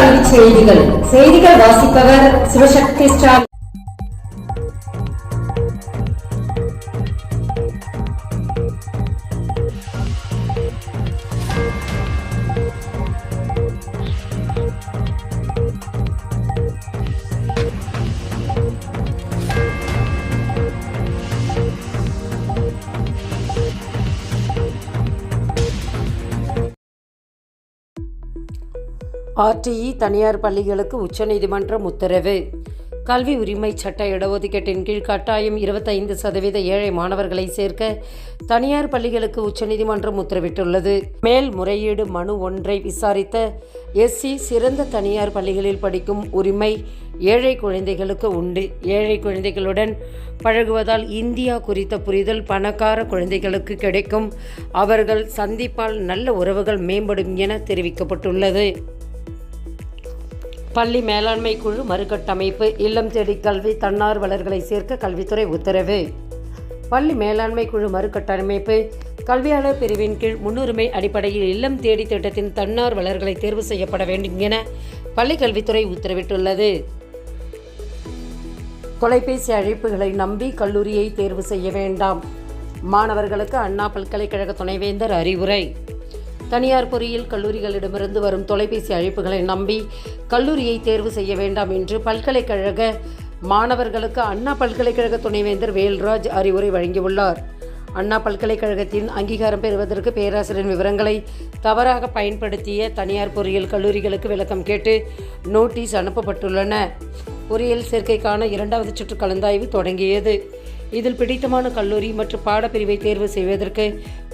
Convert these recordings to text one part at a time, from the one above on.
கல்வி செய்திகள் வாசிப்பவர் சிவசக்தி ஸ்டாலின். RTE தனியார் பள்ளிகளுக்கு உச்சநீதிமன்றம் உத்தரவு. கல்வி உரிமை சட்ட இடஒதுக்கீட்டின் கீழ் கட்டாயம் 25% ஏழை மாணவர்களை சேர்க்க தனியார் பள்ளிகளுக்கு உச்சநீதிமன்றம் உத்தரவிட்டுள்ளது. மேல்முறையீடு மனு ஒன்றை விசாரித்த SC சிறந்த தனியார் பள்ளிகளில் படிக்கும் உரிமை ஏழை குழந்தைகளுக்கு உண்டு. ஏழை குழந்தைகளுடன் பழகுவதால் இந்தியா குறித்த புரிதல் பணக்கார குழந்தைகளுக்கு கிடைக்கும். அவர்கள் சந்திப்பால் நல்ல உறவுகள் மேம்படும் என தெரிவிக்கப்பட்டுள்ளது. பள்ளி மேலாண்மை குழு மறுகட்டமைப்பு. இல்லம் தேடி கல்வி தன்னார்வலர்களை சேர்க்க கல்வித்துறை உத்தரவு. பள்ளி மேலாண்மை குழு மறுகட்டமைப்பு கல்வியாளர் பிரிவின் கீழ் முன்னுரிமை அடிப்படையில் இல்லம் தேடி திட்டத்தின் தன்னார்வலர்களை தேர்வு செய்யப்பட வேண்டும் என பள்ளி கல்வித்துறை உத்தரவிட்டுள்ளது. தொலைபேசி அழைப்புகளை நம்பி கல்லூரியை தேர்வு செய்ய வேண்டாம். மாணவர்களுக்கு அண்ணா பல்கலைக்கழக துணைவேந்தர் அறிவுரை. தனியார் பொறியியல் கல்லூரிகளிடமிருந்து வரும் தொலைபேசி அழைப்புகளை நம்பி கல்லூரியை தேர்வு செய்ய வேண்டாம் என்று பல்கலைக்கழக மாணவர்களுக்கு அண்ணா பல்கலைக்கழக துணைவேந்தர் வேல்ராஜ் அறிவுரை வழங்கியுள்ளார். அண்ணா பல்கலைக்கழகத்தின் அங்கீகாரம் பெறுவதற்கு பேராசிரியர் விவரங்களை தவறாக பயன்படுத்திய தனியார் பொறியியல் கல்லூரிகளுக்கு விளக்கம் கேட்டு நோட்டீஸ் அனுப்பப்பட்டுள்ளன. பொறியியல் சேர்க்கைக்கான 2வது சுற்று கலந்தாய்வு தொடங்கியது. இதில் பிடித்தமான கல்லூரி மற்றும் பாடப்பிரிவை தேர்வு செய்வதற்கு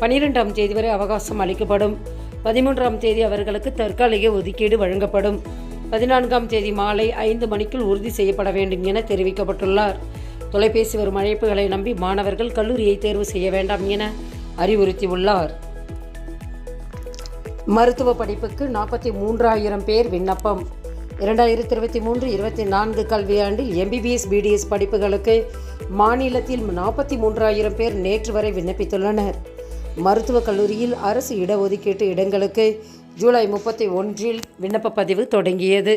12ஆம் தேதி வரை அவகாசம் அளிக்கப்படும். 13ஆம் தேதி அவர்களுக்கு தற்காலிக ஒதுக்கீடு வழங்கப்படும். 14ஆம் தேதி மாலை 5 மணிக்குள் உறுதி செய்யப்பட வேண்டும் என தெரிவிக்கப்பட்டுள்ளார். தொலைபேசி வரும் அழைப்புகளை நம்பி மாணவர்கள் கல்லூரியை தேர்வு செய்ய வேண்டாம் என அறிவுறுத்தியுள்ளார். மருத்துவ படிப்புக்கு 43,000 பேர் விண்ணப்பம். 2023-24 கல்வியாண்டில் MBBS BDS படிப்புகளுக்கு மாநிலத்தில் 43,000 பேர் நேற்று வரை விண்ணப்பித்துள்ளனர். மருத்துவக் கல்லூரியில் அரசு இடஒதுக்கீட்டு இடங்களுக்கு ஜூலை 31 விண்ணப்ப பதிவு தொடங்கியது.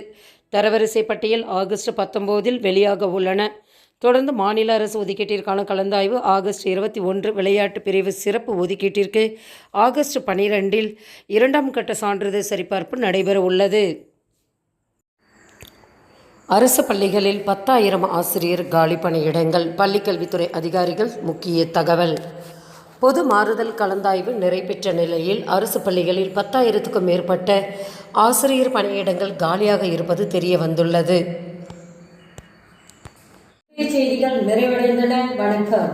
தரவரிசை பட்டியல் ஆகஸ்ட் 19 வெளியாக உள்ளன. தொடர்ந்து மாநில அரசு ஒதுக்கீட்டிற்கான கலந்தாய்வு ஆகஸ்ட் 21, விளையாட்டு பிரிவு சிறப்பு ஒதுக்கீட்டிற்கு ஆகஸ்ட் 12 2ஆம் கட்ட சான்றிதழ் சரிபார்ப்பு நடைபெற உள்ளது. அரசு பள்ளிகளில் 10,000 ஆசிரியர் காலி பணியிடங்கள். பள்ளிக்கல்வித்துறை அதிகாரிகள் முக்கிய தகவல். பொது மாறுதல் கலந்தாய்வு நிறைவேற்ற நிலையில் அரசு பள்ளிகளில் 10,000க்கும் மேற்பட்ட ஆசிரியர் பணியிடங்கள் காலியாக இருப்பது தெரிய வந்துள்ளது. செய்திகள் நிறைவடைந்தன. வணக்கம்.